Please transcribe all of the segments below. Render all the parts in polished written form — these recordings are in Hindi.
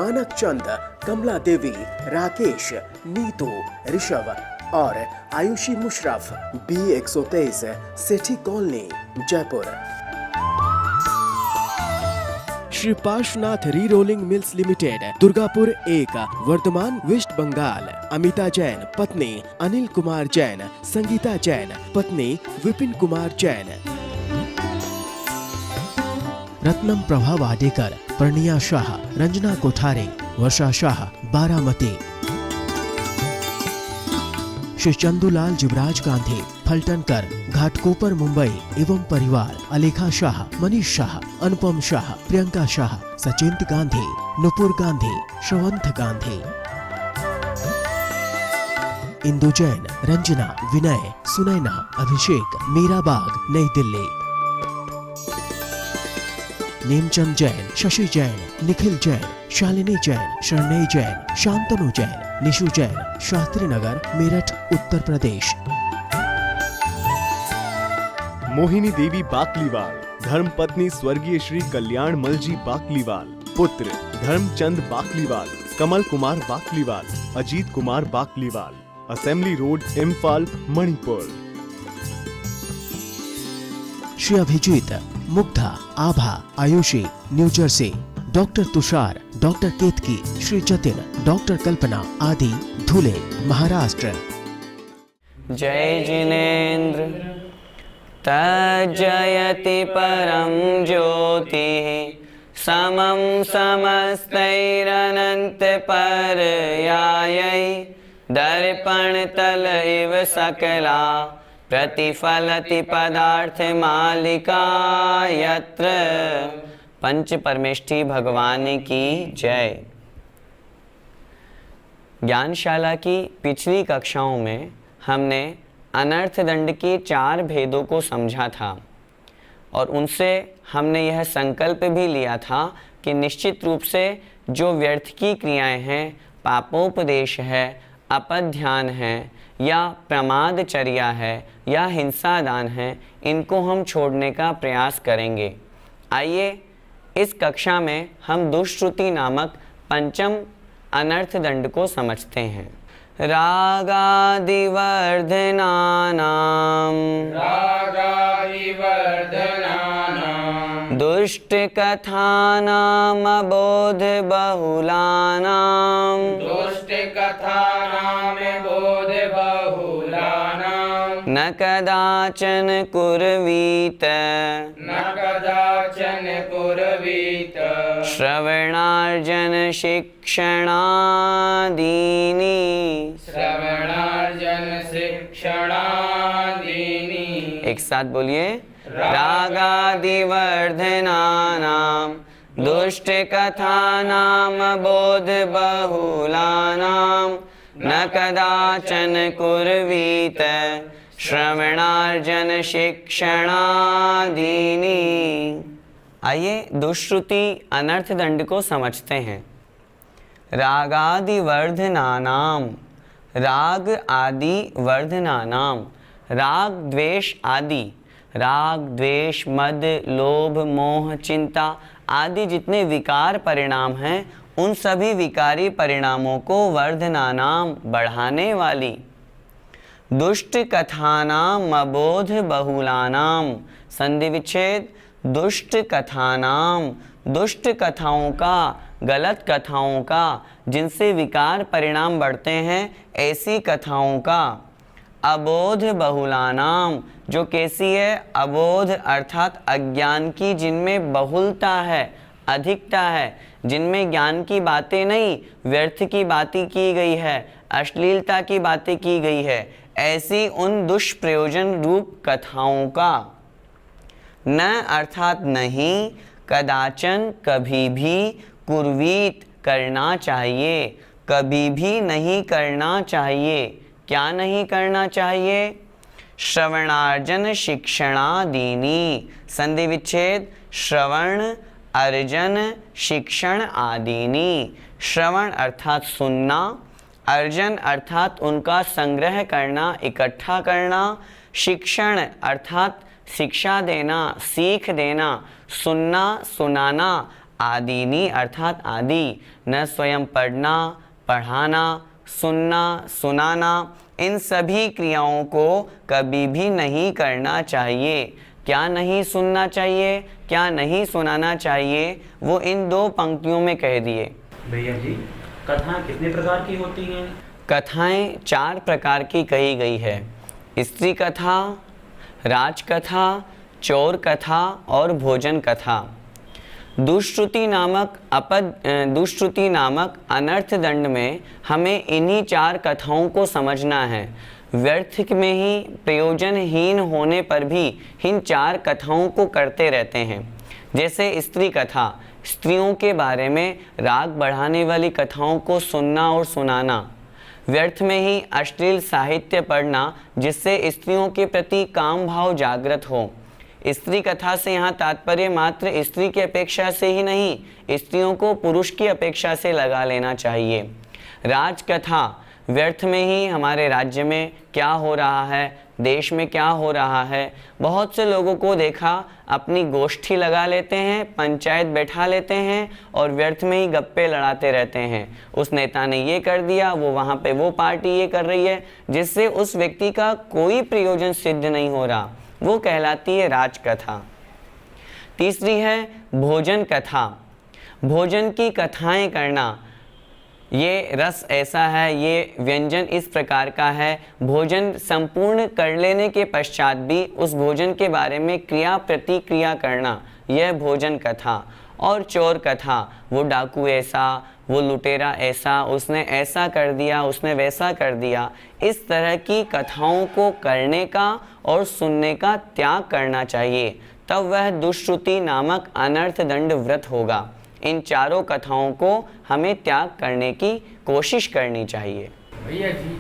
मानक चंद, कमला देवी, राकेश, नीतू, ऋषभ और Aayushi Musharraf, B123, Sethi colony, Jaipur. Shri Parshwanath re rolling mills limited, Durgapur 1, Bardhaman, west Bengal. Amita Jain, पत्नी अनिल कुमार जैन, संगीता जैन, पत्नी विपिन कुमार जैन। रत्नम प्रभा वाडेकर, प्रणिया शाह, रंजना कोठारे, वर्षा शाह, बारामती। श्री चंदूलाल जुबराज गांधी, फलटनकर, घाटकोपर, मुंबई एवं परिवार। अलेखा शाह, मनीष शाह, अनुपम शाह, प्रियंका शाह, सचिंत गांधी, नुपुर गांधी, श्रवंत गांधी। इंदु जैन, रंजना, विनय, सुनैना, अभिषेक, मीराबाग, नई दिल्ली। नेमचंद जैन, शशि जैन, निखिल जैन, शालिनी जैन, शरणय जैन, शांतनु जैन, निशु जैन, शास्त्री नगर, मेरठ, उत्तर प्रदेश। मोहिनी देवी बाकलीवाल, धर्मपत्नी स्वर्गीय श्री कल्याण मलजी बाकलीवाल। पुत्र Dharamchand Bakliwal, Kamal Kumar Bakliwal, Ajit Kumar Bakliwal. Assembly road, Imphal, Manipur. Shri Abhijeet, Mugdha, Abha, Aayushi, new Jersey. Doctor Tushar, doctor Ketaki, Shri Jatin, doctor Kalpana आदि, धुले, महाराष्ट्र। जय जिनेन्द्र तज्जयति परम ज्योतिः, समं समस्तैरनंत पर्यायै, दर्पणतल इव सकला, प्रतिफलति पदार्थ मालिका यत्र। पंच परमेष्ठी भगवान की जय। ज्ञानशाला की पिछली कक्षाओं में हमने अनर्थ दंड के 4 भेदों को समझा था और उनसे हमने यह संकल्प भी लिया था कि निश्चित रूप से जो व्यर्थ की क्रियाएं हैं, पापोपदेश है, अपध्यान है या प्रमादचर्या है या हिंसा दान है, इनको हम छोड़ने का प्रयास करेंगे। आइए इस कक्षा में हम दुष्श्रुति नामक पंचम अनर्थ दंड को समझते हैं। रागादिवर्धनानां दुष्टकथानां बोधबहुलानां न कदाचन कुर्वीत श्रवणार्जन शिक्षणादीनि। एक साथ बोलिए, रागादिवर्धनानां दुष्टकथानां बोधबहुलानां न कदाचन कुर्वीत श्रवणार्जन शिक्षणादीनि। आइए दुष्श्रुति अनर्थ दंड को समझते हैं। रागादिवर्धनानाम, राग आदि वर्धनानाम, राग द्वेष आदि, राग द्वेष मद लोभ मोह चिंता आदि जितने विकार परिणाम हैं, उन सभी विकारी परिणामों को वर्धनानाम बढ़ाने वाली। दुष्ट कथानाम अबोध बहुलानाम, संधि विच्छेद। दुष्ट कथानाम, दुष्ट कथाओं का, गलत कथाओं का, जिनसे विकार परिणाम बढ़ते हैं, ऐसी कथाओं का। अबोध बहुलानाम, जो कैसी है? अबोध अर्थात अज्ञान की, जिनमें बहुलता है, अधिकता है, जिनमें ज्ञान की बातें नहीं, व्यर्थ की बातें की गई है, अश्लीलता की बातें की गई है, ऐसी उन दुष्प्रयोजन रूप कथाओं का। न अर्थात नहीं, कदाचन कभी भी, कुर्वीत करना चाहिए, कभी भी नहीं करना चाहिए। क्या नहीं करना चाहिए? श्रवणार्जन शिक्षणादीनि, संधि विच्छेद। श्रवण अर्जन शिक्षण आदीनि। श्रवण अर्थात सुनना, अर्जन अर्थात उनका संग्रह करना, इकट्ठा करना, शिक्षण अर्थात शिक्षा देना, सीख देना, सुनना, सुनाना आदिनी अर्थात आदि, न स्वयं पढ़ना, पढ़ाना, सुनना, सुनाना, इन सभी क्रियाओं को कभी भी नहीं करना चाहिए। क्या नहीं सुनना चाहिए, क्या नहीं सुनाना चाहिए, वो इन 2 पंक्तियों में कह दिए। भैया जी, कथाएं कितने प्रकार की होती हैं? कथाएं 4 प्रकार की कही गई है। स्त्री कथा, राजकथा, चोर कथा और भोजन कथा। दुष्श्रुति नामक अनर्थ दंड में हमें इन्हीं 4 कथाओं को समझना है। व्यर्थ में ही प्रयोजनहीन होने पर भी इन 4 कथाओं को करते रहते हैं। जैसे स्त्री कथा, स्त्रियों के बारे में राग बढ़ाने वाली कथाओं को सुनना और सुनाना। व्यर्थ में ही अश्लील साहित्य पढ़ना जिससे स्त्रियों के प्रति काम भाव जागृत हो। स्त्री कथा से यहाँ तात्पर्य मात्र स्त्री की अपेक्षा से ही नहीं, स्त्रियों को पुरुष की अपेक्षा से लगा लेना चाहिए। राजकथा, व्यर्थ में ही हमारे राज्य में क्या हो रहा है, देश में क्या हो रहा है, बहुत से लोगों को देखा अपनी गोष्ठी लगा लेते हैं, पंचायत बैठा लेते हैं और व्यर्थ में ही गप्पे लड़ाते रहते हैं। उस नेता ने ये कर दिया, वो वहाँ पे वो पार्टी ये कर रही है, जिससे उस व्यक्ति का कोई प्रयोजन सिद्ध नहीं हो रहा, वो कहलाती है राजकथा। तीसरी है भोजन कथा। भोजन की कथाएं करना, ये रस ऐसा है, ये व्यंजन इस प्रकार का है, भोजन संपूर्ण कर लेने के पश्चात भी उस भोजन के बारे में क्रिया प्रतिक्रिया करना, यह भोजन कथा। और चोर कथा, वो डाकू ऐसा, वो लुटेरा ऐसा, उसने ऐसा कर दिया, उसने वैसा कर दिया। इस तरह की कथाओं को करने का और सुनने का त्याग करना चाहिए, तब वह दुष्श्रुति नामक अनर्थ दंड व्रत होगा। इन 4 कथाओं को हमें त्याग करने की कोशिश करनी चाहिए। भैया जी,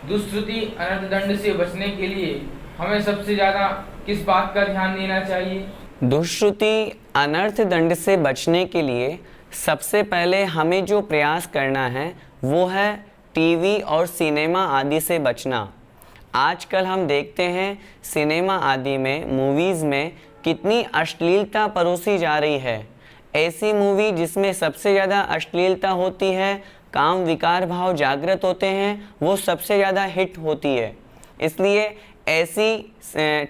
दुष्श्रुति अनर्थ दंड से बचने के लिए हमें सबसे ज़्यादा किस बात का ध्यान देना चाहिए? दुष्श्रुति अनर्थ दंड से बचने के लिए सबसे पहले हमें जो प्रयास करना है वो है टीवी और सिनेमा आदि से बचना। आजकल हम देखते हैं सिनेमा आदि में, मूवीज़ में कितनी अश्लीलता परोसी जा रही है। ऐसी मूवी जिसमें सबसे ज़्यादा अश्लीलता होती है, काम विकार भाव जागृत होते हैं, वो सबसे ज़्यादा हिट होती है। इसलिए ऐसी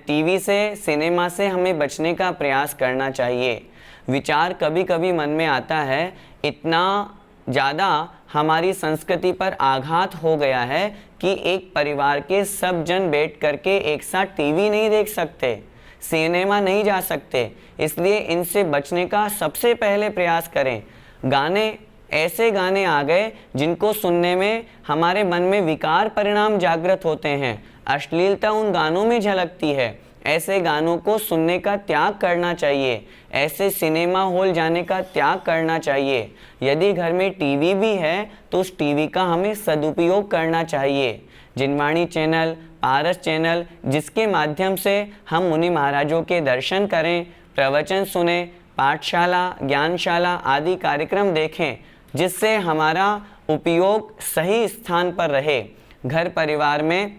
टीवी से, सिनेमा से हमें बचने का प्रयास करना चाहिए। विचार कभी कभी मन में आता है, इतना ज़्यादा हमारी संस्कृति पर आघात हो गया है कि एक परिवार के सब जन बैठ करके एक साथ टीवी नहीं देख सकते, सिनेमा नहीं जा सकते। इसलिए इनसे बचने का सबसे पहले प्रयास करें। गाने, ऐसे गाने आ गए जिनको सुनने में हमारे मन में विकार परिणाम जागृत होते हैं, अश्लीलता उन गानों में झलकती है। ऐसे गानों को सुनने का त्याग करना चाहिए, ऐसे सिनेमा हॉल जाने का त्याग करना चाहिए। यदि घर में टीवी भी है तो उस टीवी का हमें सदुपयोग करना चाहिए। जिनवाणी चैनल, पारस चैनल, जिसके माध्यम से हम मुनि महाराजों के दर्शन करें, प्रवचन सुने, पाठशाला, ज्ञानशाला आदि कार्यक्रम देखें, जिससे हमारा उपयोग सही स्थान पर रहे। घर परिवार में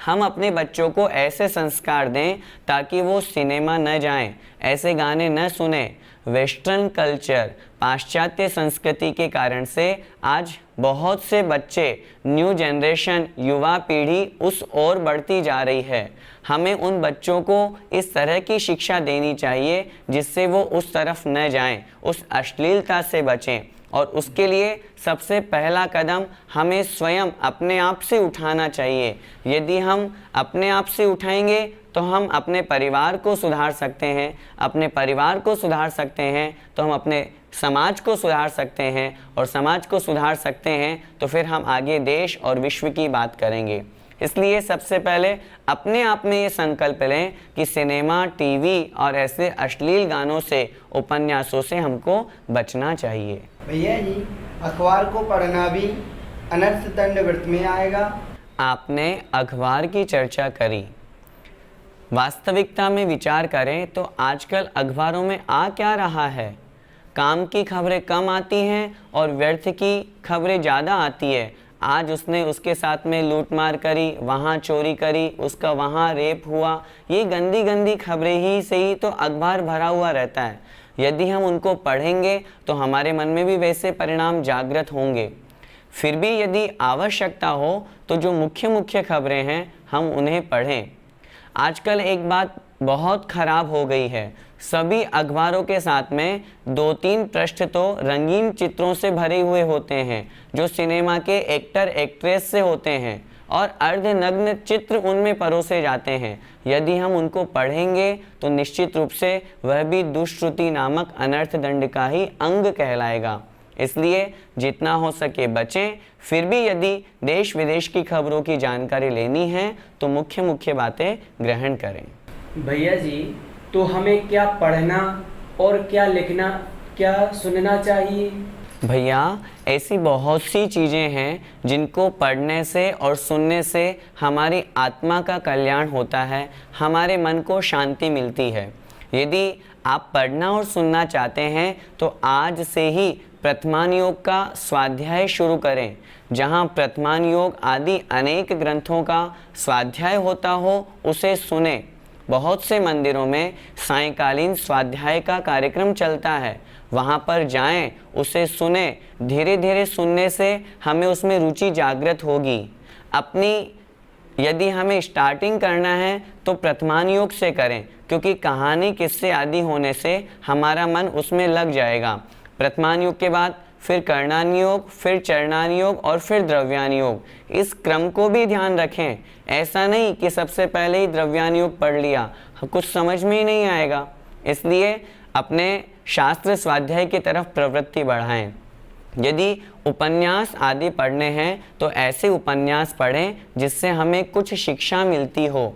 हम अपने बच्चों को ऐसे संस्कार दें ताकि वो सिनेमा न जाएं, ऐसे गाने न सुने। वेस्टर्न कल्चर, पाश्चात्य संस्कृति के कारण से आज बहुत से बच्चे, न्यू जनरेशन, युवा पीढ़ी उस ओर बढ़ती जा रही है। हमें उन बच्चों को इस तरह की शिक्षा देनी चाहिए जिससे वो उस तरफ न जाएं, उस अश्लीलता से बचें। और उसके लिए सबसे पहला कदम हमें स्वयं अपने आप से उठाना चाहिए। यदि हम अपने आप से उठाएंगे तो हम अपने परिवार को सुधार सकते हैं, अपने परिवार को सुधार सकते हैं तो हम अपने समाज को सुधार सकते हैं, और समाज को सुधार सकते हैं तो फिर हम आगे देश और विश्व की बात करेंगे। इसलिए सबसे पहले अपने आप में ये संकल्प लें कि सिनेमा, टीवी और ऐसे अश्लील गानों से, उपन्यासों से हमको बचना चाहिए। भैया जी, अखबार को पढ़ना भी अनर्थ दंड व्रत में आएगा? आपने अखबार की चर्चा करी। वास्तविकता में विचार करें तो आजकल अखबारों में आ क्या रहा है? काम की खबरें कम आती हैं और व्यर्थ की खबरें ज़्यादा आती है। आज उसने उसके साथ में लूटमार करी, वहाँ चोरी करी, उसका वहाँ रेप हुआ, ये गंदी गंदी खबरें ही से ही तो अखबार भरा हुआ रहता है। यदि हम उनको पढ़ेंगे तो हमारे मन में भी वैसे परिणाम जागृत होंगे। फिर भी यदि आवश्यकता हो तो जो मुख्य मुख्य खबरें हैं हम उन्हें पढ़ें। आजकल एक बात बहुत खराब हो गई है, सभी अखबारों के साथ में 2-3 पृष्ठ तो रंगीन चित्रों से भरे हुए होते हैं जो सिनेमा के एक्टर एक्ट्रेस से होते हैं और अर्धनग्न चित्र उनमें परोसे जाते हैं। यदि हम उनको पढ़ेंगे तो निश्चित रूप से वह भी दुष्श्रुति नामक अनर्थ दंड का ही अंग कहलाएगा। इसलिए जितना हो सके बचें। फिर भी यदि देश विदेश की खबरों की जानकारी लेनी है तो मुख्य मुख्य बातें ग्रहण करें। भैया जी, तो हमें क्या पढ़ना और क्या लिखना, क्या सुनना चाहिए? भैया, ऐसी बहुत सी चीज़ें हैं जिनको पढ़ने से और सुनने से हमारी आत्मा का कल्याण होता है, हमारे मन को शांति मिलती है। यदि आप पढ़ना और सुनना चाहते हैं तो आज से ही प्रथमान योग का स्वाध्याय शुरू करें। जहाँ प्रथमान योग आदि अनेक ग्रंथों का स्वाध्याय होता हो उसे सुने। बहुत से मंदिरों में सायंकालीन स्वाध्याय का कार्यक्रम चलता है, वहाँ पर जाएं, उसे सुने। धीरे धीरे सुनने से हमें उसमें रुचि जागृत होगी। यदि हमें स्टार्टिंग करना है तो प्रथमान योग से करें, क्योंकि कहानी किस्से आदि होने से हमारा मन उसमें लग जाएगा। प्रथमान योग के बाद फिर कर्णान योग, फिर चरणान योग और फिर द्रव्यान योग। इस क्रम को भी ध्यान रखें। ऐसा नहीं कि सबसे पहले ही द्रव्यान योग पढ़ लिया, कुछ समझ में ही नहीं आएगा। इसलिए अपने शास्त्र स्वाध्याय की तरफ प्रवृत्ति बढ़ाएं। यदि उपन्यास आदि पढ़ने हैं तो ऐसे उपन्यास पढ़ें जिससे हमें कुछ शिक्षा मिलती हो।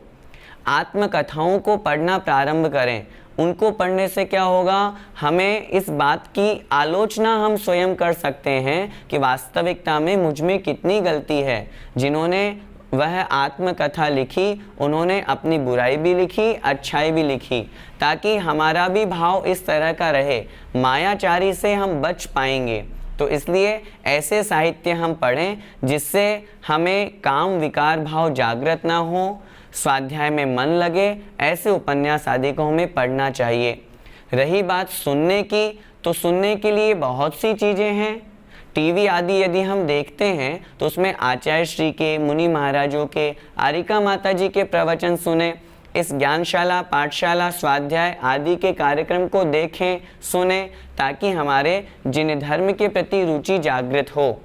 आत्मकथाओं को पढ़ना प्रारंभ करें। उनको पढ़ने से क्या होगा, हमें इस बात की आलोचना हम स्वयं कर सकते हैं कि वास्तविकता में मुझ में कितनी गलती है। जिन्होंने वह आत्मकथा लिखी उन्होंने अपनी बुराई भी लिखी, अच्छाई भी लिखी, ताकि हमारा भी भाव इस तरह का रहे, मायाचारी से हम बच पाएंगे। तो इसलिए ऐसे साहित्य हम पढ़ें जिससे हमें काम विकार भाव जागृत ना हो, स्वाध्याय में मन लगे। ऐसे उपन्यास आदि को हमें पढ़ना चाहिए। रही बात सुनने की, तो सुनने के लिए बहुत सी चीज़ें हैं। टीवी आदि यदि हम देखते हैं तो उसमें आचार्य श्री के, मुनि महाराजों के, आरिका माता जी के प्रवचन सुने। इस ज्ञानशाला, पाठशाला, स्वाध्याय आदि के कार्यक्रम को देखें, सुने, ताकि हमारे जिन धर्म के प्रति रुचि जागृत हो।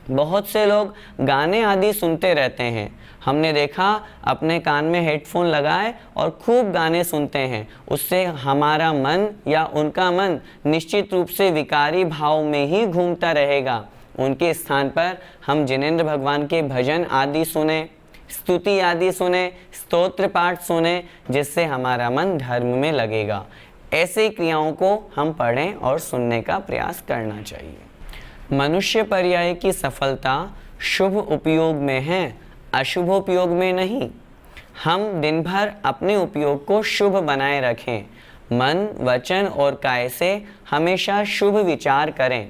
बहुत से लोग गाने आदि सुनते रहते हैं। हमने देखा अपने कान में हेडफोन लगाए और खूब गाने सुनते हैं। उससे हमारा मन या उनका मन निश्चित रूप से विकारी भाव में ही घूमता रहेगा। उनके स्थान पर हम जिनेंद्र भगवान के भजन आदि सुने, स्तुति आदि सुने, स्तोत्र पाठ सुने, जिससे हमारा मन धर्म में लगेगा। ऐसी क्रियाओं को हम पढ़ें और सुनने का प्रयास करना चाहिए। मनुष्य पर्याय की सफलता शुभ उपयोग में है, अशुभ उपयोग में नहीं। हम दिन भर अपने उपयोग को शुभ बनाए रखें। मन, वचन और काया से हमेशा शुभ विचार करें।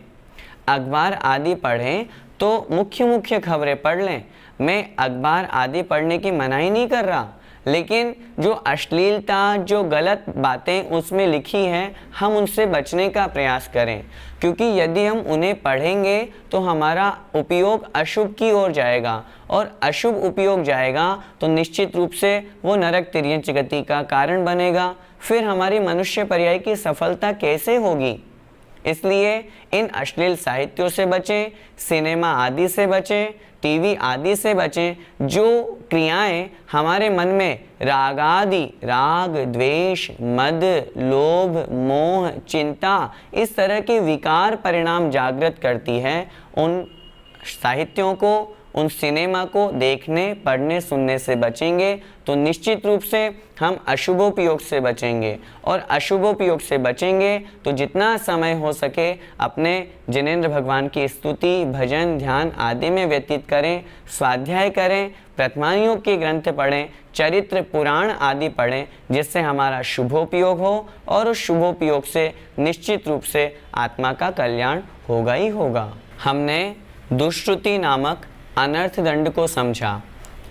अखबार आदि पढ़ें तो मुख्य मुख्य खबरें पढ़ लें। मैं अखबार आदि पढ़ने की मनाही नहीं कर रहा, लेकिन जो अश्लीलता, जो गलत बातें उसमें लिखी हैं, हम उनसे बचने का प्रयास करें। क्योंकि यदि हम उन्हें पढ़ेंगे तो हमारा उपयोग अशुभ की ओर जाएगा, और अशुभ उपयोग जाएगा तो निश्चित रूप से वो नरक तिर्यंच गति का कारण बनेगा। फिर हमारी मनुष्य पर्याय की सफलता कैसे होगी? इसलिए इन अश्लील साहित्यों से बचें, सिनेमा आदि से बचें, टीवी आदि से बचें। जो क्रियाएं हमारे मन में राग आदि, राग, द्वेष, मद, लोभ, मोह, चिंता, इस तरह के विकार परिणाम जागृत करती है, उन साहित्यों को, उन सिनेमा को देखने, पढ़ने, सुनने से बचेंगे तो निश्चित रूप से हम अशुभोपयोग से बचेंगे। और अशुभोपयोग से बचेंगे तो जितना समय हो सके अपने जिनेंद्र भगवान की स्तुति, भजन, ध्यान आदि में व्यतीत करें, स्वाध्याय करें, प्रथमान योग के ग्रंथ पढ़ें, चरित्र, पुराण आदि पढ़ें, जिससे हमारा शुभोपयोग हो, और उस शुभोपयोग से निश्चित रूप से आत्मा का कल्याण होगा ही होगा। हमने दुष्श्रुति नामक अनर्थ दंड को समझा।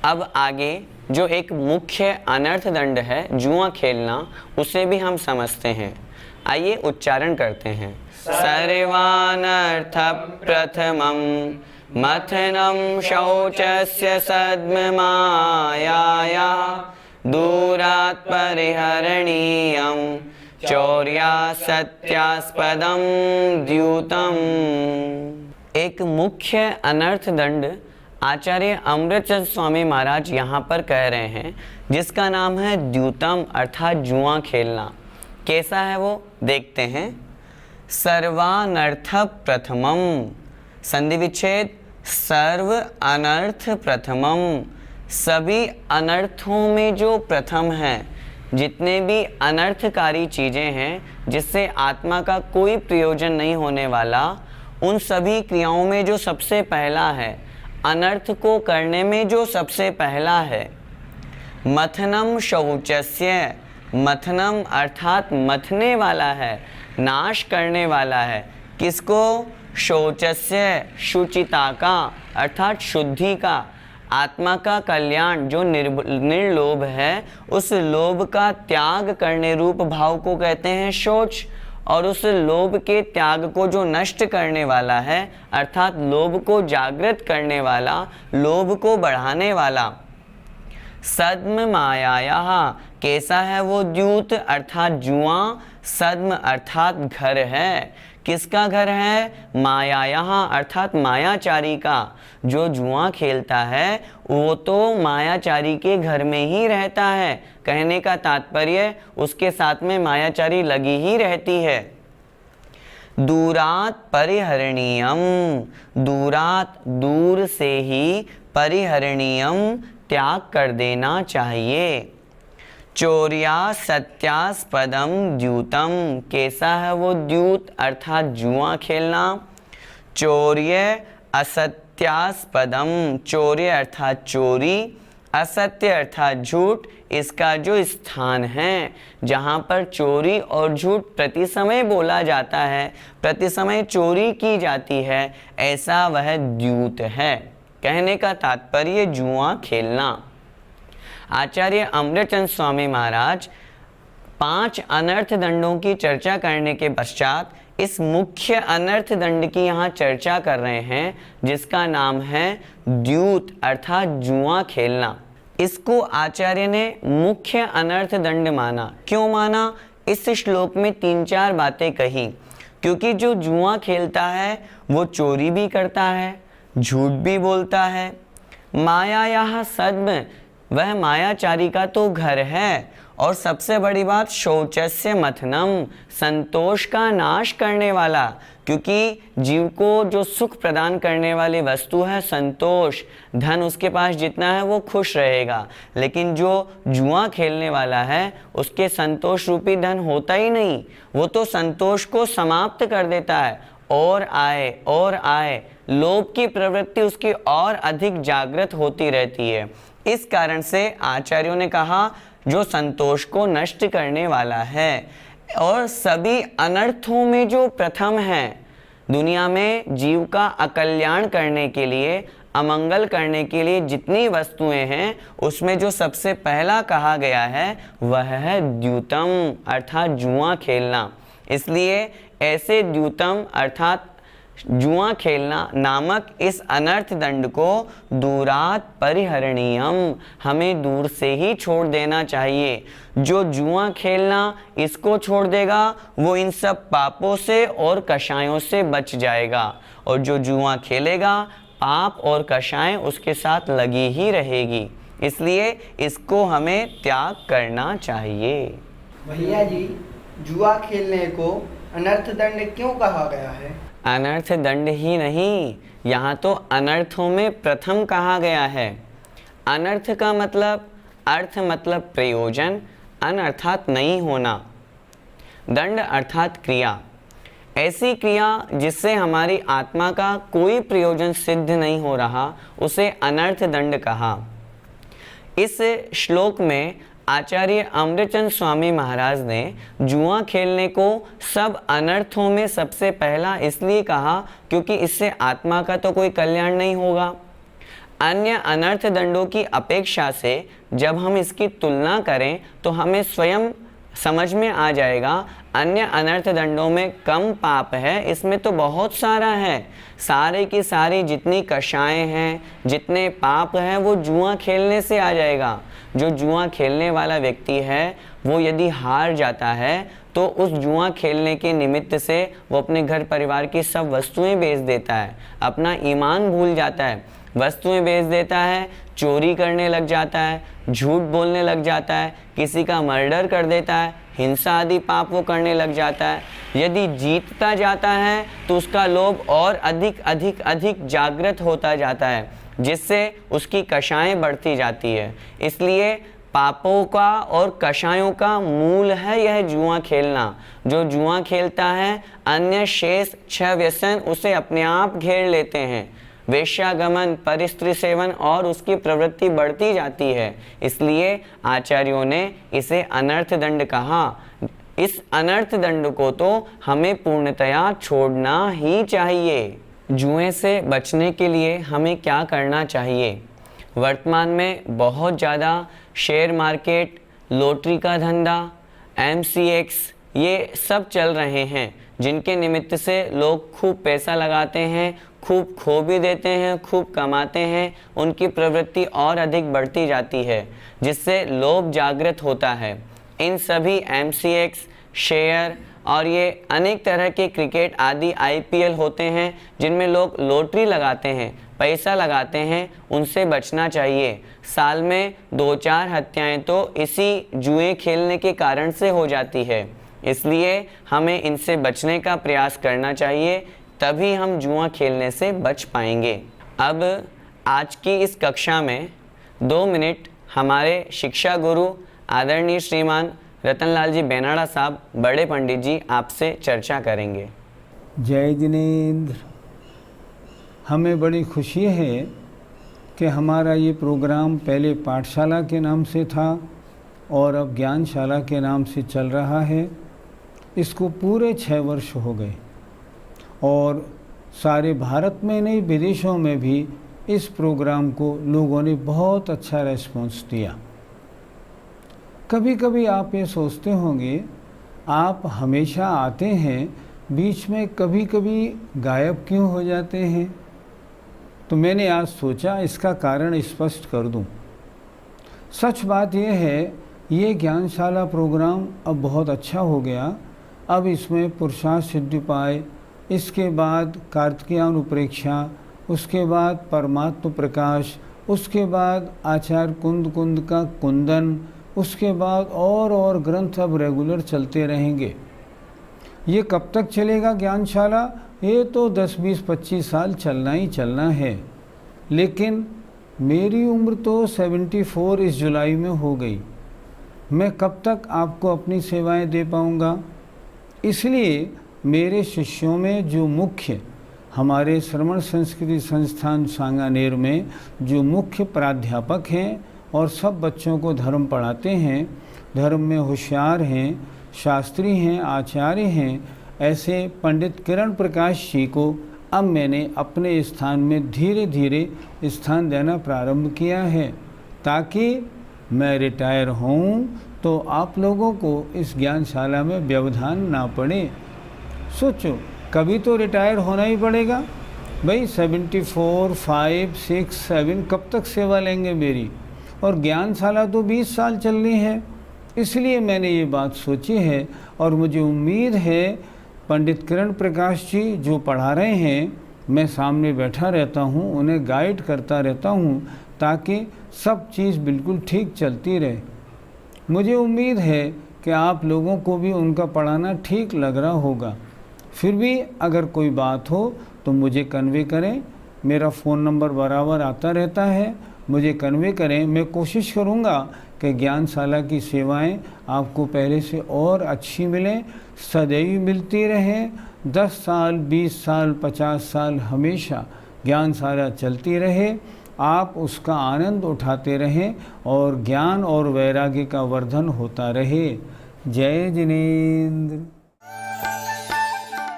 अब आगे जो एक मुख्य अनर्थ दंड है, जुआ खेलना, उसे भी हम समझते हैं। आइए उच्चारण करते हैं। सर्वानर्थ प्रथमं मथनं शौचस्य सद्ममायाया दूरात् परिहरणीयं चौर्यासत्यास्पदं द्यूतम्। एक मुख्य अनर्थ दंड आचार्य अमृतचंद स्वामी महाराज यहाँ पर कह रहे हैं, जिसका नाम है द्यूतम अर्थात जुआ खेलना। कैसा है वो देखते हैं। सर्वानर्थ प्रथमम, संधि विच्छेद सर्व अनर्थ प्रथमम, सभी अनर्थों में जो प्रथम है, जितने भी अनर्थकारी चीज़ें हैं जिससे आत्मा का कोई प्रयोजन नहीं होने वाला, उन सभी क्रियाओं में जो सबसे पहला है, अनर्थ को करने में जो सबसे पहला है। मथनम शौचस्य, मथनम अर्थात मथने वाला है, नाश करने वाला है। किसको? शौचस्य, शुचिता का अर्थात शुद्धि का। आत्मा का कल्याण जो निर्लोभ है, उस लोभ का त्याग करने रूप भाव को कहते हैं शौच। और उस लोभ के त्याग को जो नष्ट करने वाला है, अर्थात लोभ को जागृत करने वाला, लोभ को बढ़ाने वाला। सद्म मायायाः, कैसा है वो द्यूत अर्थात जुआ। सद्म अर्थात घर है। किसका घर है? मायायाः अर्थात मायाचारी का। जो जुआ खेलता है वो तो मायाचारी के घर में ही रहता है। कहने का तात्पर्य उसके साथ में मायाचारी लगी ही रहती है। दूरात परिहरणीयम, दूरात दूर से ही, परिहरणीयम त्याग कर देना चाहिए। चौर्या सत्यास्पदम द्यूतम, कैसा है वो द्यूत अर्थात जुआ खेलना। चौर्य असत्यास्पदम, चौर्य अर्थात चोरी, असत्य अर्थात झूठ। इसका जो स्थान है जहाँ पर चोरी और झूठ प्रति समय बोला जाता है, प्रति समय चोरी की जाती है, ऐसा वह द्यूत है। कहने का तात्पर्य जुआ खेलना। आचार्य अमृतचंद स्वामी महाराज 5 अनर्थ दंडों की चर्चा करने के पश्चात इस मुख्य अनर्थ दंड की यहाँ चर्चा कर रहे हैं, जिसका नाम है द्यूत अर्थात जुआ खेलना। इसको आचार्य ने मुख्य अनर्थ दंड माना। क्यों माना? इस श्लोक में 3-4 बातें कही। क्योंकि जो जुआ खेलता है वो चोरी भी करता है, झूठ भी बोलता है। मायायाः सद्म, वह मायाचारी का तो घर है। और सबसे बड़ी बात शौचस्य मथनम, संतोष का नाश करने वाला। क्योंकि जीव को जो सुख प्रदान करने वाली वस्तु है संतोष, धन उसके पास जितना है वो खुश रहेगा। लेकिन जो जुआ खेलने वाला है उसके संतोष रूपी धन होता ही नहीं, वो तो संतोष को समाप्त कर देता है। और आए, लोभ की प्रवृत्ति उसकी और अधिक जागृत होती रहती है। इस कारण से आचार्यों ने कहा जो संतोष को नष्ट करने वाला है। और सभी अनर्थों में जो प्रथम है, दुनिया में जीव का अकल्याण करने के लिए, अमंगल करने के लिए जितनी वस्तुएं हैं, उसमें जो सबसे पहला कहा गया है वह है द्यूतम अर्थात जुआ खेलना। इसलिए ऐसे द्यूतम अर्थात जुआ खेलना नामक इस अनर्थ दंड को दूरात परिहरणीयम, हमें दूर से ही छोड़ देना चाहिए। जो जुआ खेलना इसको छोड़ देगा वो इन सब पापों से और कषायों से बच जाएगा। और जो जुआ खेलेगा पाप और कषाय उसके साथ लगी ही रहेगी। इसलिए इसको हमें त्याग करना चाहिए। भैया जी, जुआ खेलने को अनर्थ दंड क्यों कहा गया है? अनर्थ दंड ही नहीं, यहाँ तो अनर्थों में प्रथम कहा गया है। अनर्थ का मतलब, अर्थ मतलब प्रयोजन, अन अर्थात नहीं होना, दंड अर्थात क्रिया। ऐसी क्रिया जिससे हमारी आत्मा का कोई प्रयोजन सिद्ध नहीं हो रहा, उसे अनर्थ दंड कहा। इस श्लोक में आचार्य अमृतचंद स्वामी महाराज ने जुआ खेलने को सब अनर्थों में सबसे पहला इसलिए कहा क्योंकि इससे आत्मा का तो कोई कल्याण नहीं होगा। अन्य अनर्थ दंडों की अपेक्षा से जब हम इसकी तुलना करें तो हमें स्वयं समझ में आ जाएगा अन्य अनर्थ दंडों में कम पाप है, इसमें तो बहुत सारा है। सारे की सारी जितनी कषाएं हैं, जितने पाप हैं, वो जुआ खेलने से आ जाएगा। जो जुआ खेलने वाला व्यक्ति है वो यदि हार जाता है तो उस जुआ खेलने के निमित्त से वो अपने घर परिवार की सब वस्तुएं बेच देता है, अपना ईमान भूल जाता है, वस्तुएं बेच देता है, चोरी करने लग जाता है, झूठ बोलने लग जाता है, किसी का मर्डर कर देता है, हिंसा आदि पाप वो करने लग जाता है। यदि जीतता जाता है तो उसका लोभ और अधिक अधिक अधिक जागृत होता जाता है, जिससे उसकी कषाएं बढ़ती जाती है। इसलिए पापों का और कषायों का मूल है यह जुआ खेलना। जो जुआ खेलता है अन्य शेष 6 व्यसन उसे अपने आप घेर लेते हैं। वेश्यागमन, परिस्त्री सेवन और उसकी प्रवृत्ति बढ़ती जाती है। इसलिए आचार्यों ने इसे अनर्थ दंड कहा। इस अनर्थ दंड को तो हमें पूर्णतया छोड़ना ही चाहिए। जुए से बचने के लिए हमें क्या करना चाहिए? वर्तमान में बहुत ज़्यादा शेयर मार्केट, लॉटरी का धंधा, MCX ये सब चल रहे हैं, जिनके निमित्त से लोग खूब पैसा लगाते हैं, खूब खो भी देते हैं, खूब कमाते हैं। उनकी प्रवृत्ति और अधिक बढ़ती जाती है, जिससे लोभ जागृत होता है। इन सभी MCX, शेयर और ये अनेक तरह के क्रिकेट आदि IPL होते हैं, जिनमें लोग लॉटरी लगाते हैं, पैसा लगाते हैं, उनसे बचना चाहिए। साल में 2-4 हत्याएं तो इसी जुए खेलने के कारण से हो जाती है। इसलिए हमें इनसे बचने का प्रयास करना चाहिए, तभी हम जुआ खेलने से बच पाएंगे। अब आज की इस कक्षा में 2 मिनट हमारे शिक्षा गुरु आदरणीय श्रीमान रतनलाल जी बेनाड़ा साहब, बड़े पंडित जी, आपसे चर्चा करेंगे। जय जिनेंद्र। हमें बड़ी खुशी है कि हमारा ये प्रोग्राम पहले पाठशाला के नाम से था और अब ज्ञानशाला के नाम से चल रहा है। इसको पूरे 6 वर्ष हो गए और सारे भारत में नहीं, विदेशों में भी इस प्रोग्राम को लोगों ने बहुत अच्छा रेस्पॉन्स दिया। कभी कभी आप ये सोचते होंगे, आप हमेशा आते हैं, बीच में कभी कभी गायब क्यों हो जाते हैं? तो मैंने आज सोचा इसका कारण स्पष्ट कर दूं। सच बात यह है, ये ज्ञानशाला प्रोग्राम अब बहुत अच्छा हो गया। अब इसमें पुरुषार्थ सिद्धिपाय, इसके बाद कार्तिकेयान उपरेक्षा, उसके बाद परमात्म प्रकाश, उसके बाद आचार्य कुंद का कुंदन, उसके बाद और ग्रंथ अब रेगुलर चलते रहेंगे। ये कब तक चलेगा ज्ञानशाला? ये तो 10, 20, 25 साल चलना ही चलना है। लेकिन मेरी उम्र तो 74 इस जुलाई में हो गई। मैं कब तक आपको अपनी सेवाएं दे पाऊंगा? इसलिए मेरे शिष्यों में जो मुख्य, हमारे श्रवण संस्कृति संस्थान सांगानेर में जो मुख्य प्राध्यापक हैं और सब बच्चों को धर्म पढ़ाते हैं, धर्म में होशियार हैं, शास्त्री हैं, आचार्य हैं, ऐसे पंडित किरण प्रकाश जी को अब मैंने अपने स्थान में धीरे धीरे स्थान देना प्रारंभ किया है, ताकि मैं रिटायर होऊं तो आप लोगों को इस ज्ञानशाला में व्यवधान ना पड़े। सोचो, कभी तो रिटायर होना ही पड़ेगा भाई। 74, 5, 6, 7 कब तक सेवा लेंगे मेरी? और ज्ञानशाला तो 20 साल चलनी है। इसलिए मैंने ये बात सोची है और मुझे उम्मीद है पंडित किरण प्रकाश जी जो पढ़ा रहे हैं, मैं सामने बैठा रहता हूँ, उन्हें गाइड करता रहता हूँ, ताकि सब चीज़ बिल्कुल ठीक चलती रहे। मुझे उम्मीद है कि आप लोगों को भी उनका पढ़ाना ठीक लग रहा होगा। फिर भी अगर कोई बात हो तो मुझे कन्वे करें। मेरा फ़ोन नंबर बराबर आता रहता है, मुझे कन्वे करें। मैं कोशिश करूँगा कि ज्ञानशाला की सेवाएं आपको पहले से और अच्छी मिलें, सदैव मिलती रहें। 10 साल, 20 साल, 50 साल हमेशा ज्ञानशाला चलती रहे, आप उसका आनंद उठाते रहें और ज्ञान और वैराग्य का वर्धन होता रहे। जय जिनेंद्र।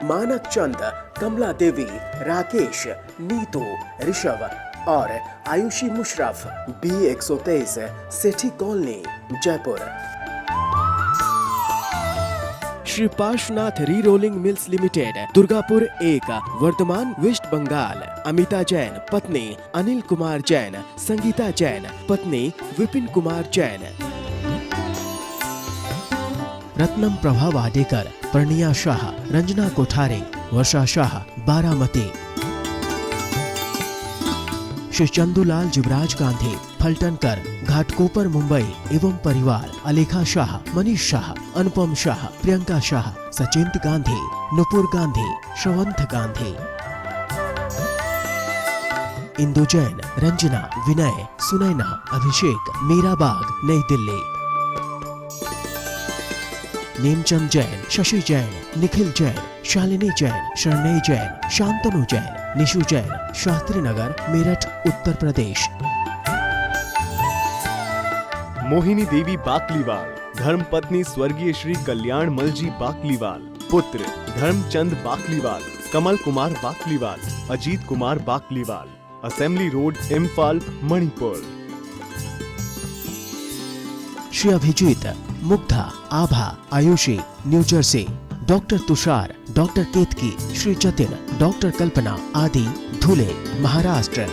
मानक चंद, कमला देवी, राकेश, नीतू, ऋषभ और Aayushi Musharraf, B123, Sethi colony, Jaipur. Shri Parshwanath re rolling mills limited, Durgapur 1, वर्तमान वेस्ट बंगाल। अमिता जैन पत्नी अनिल कुमार जैन, संगीता जैन पत्नी विपिन कुमार जैन। रत्नम प्रभा वाडेकर, पर्णिया शाह, रंजना कोठारे, वर्षा शाह, बारामती। श्री चंदूलाल जुबराज गांधी, फलटनकर, घाटकोपर, मुंबई एवं परिवार। अलेखा शाह, मनीष शाह, अनुपम शाह, प्रियंका शाह, सचिंत गांधी, नुपुर गांधी, श्रवंत गांधी। इंदु जैन, रंजना, विनय, सुनैना, अभिषेक, मीराबाग, नई दिल्ली। नेमचंद जैन, शशि जैन, निखिल जैन, शालिनी जैन, शरणय जैन, शांतनु जैन, निशु जैन, शास्त्री नगर, मेरठ, उत्तर प्रदेश। मोहिनी देवी बाकलीवाल, धर्मपत्नी स्वर्गीय श्री कल्याण मलजी बाकलीवाल। पुत्र Dharamchand Bakliwal, Kamal Kumar Bakliwal, Ajit Kumar Bakliwal. Assembly road, Imphal, Manipur. Shri Abhijeet, Mugdha, Abha, Aayushi, new Jersey. Doctor Tushar, doctor Ketaki, Shri Jatin, doctor Kalpana आदि, धुले, महाराष्ट्र।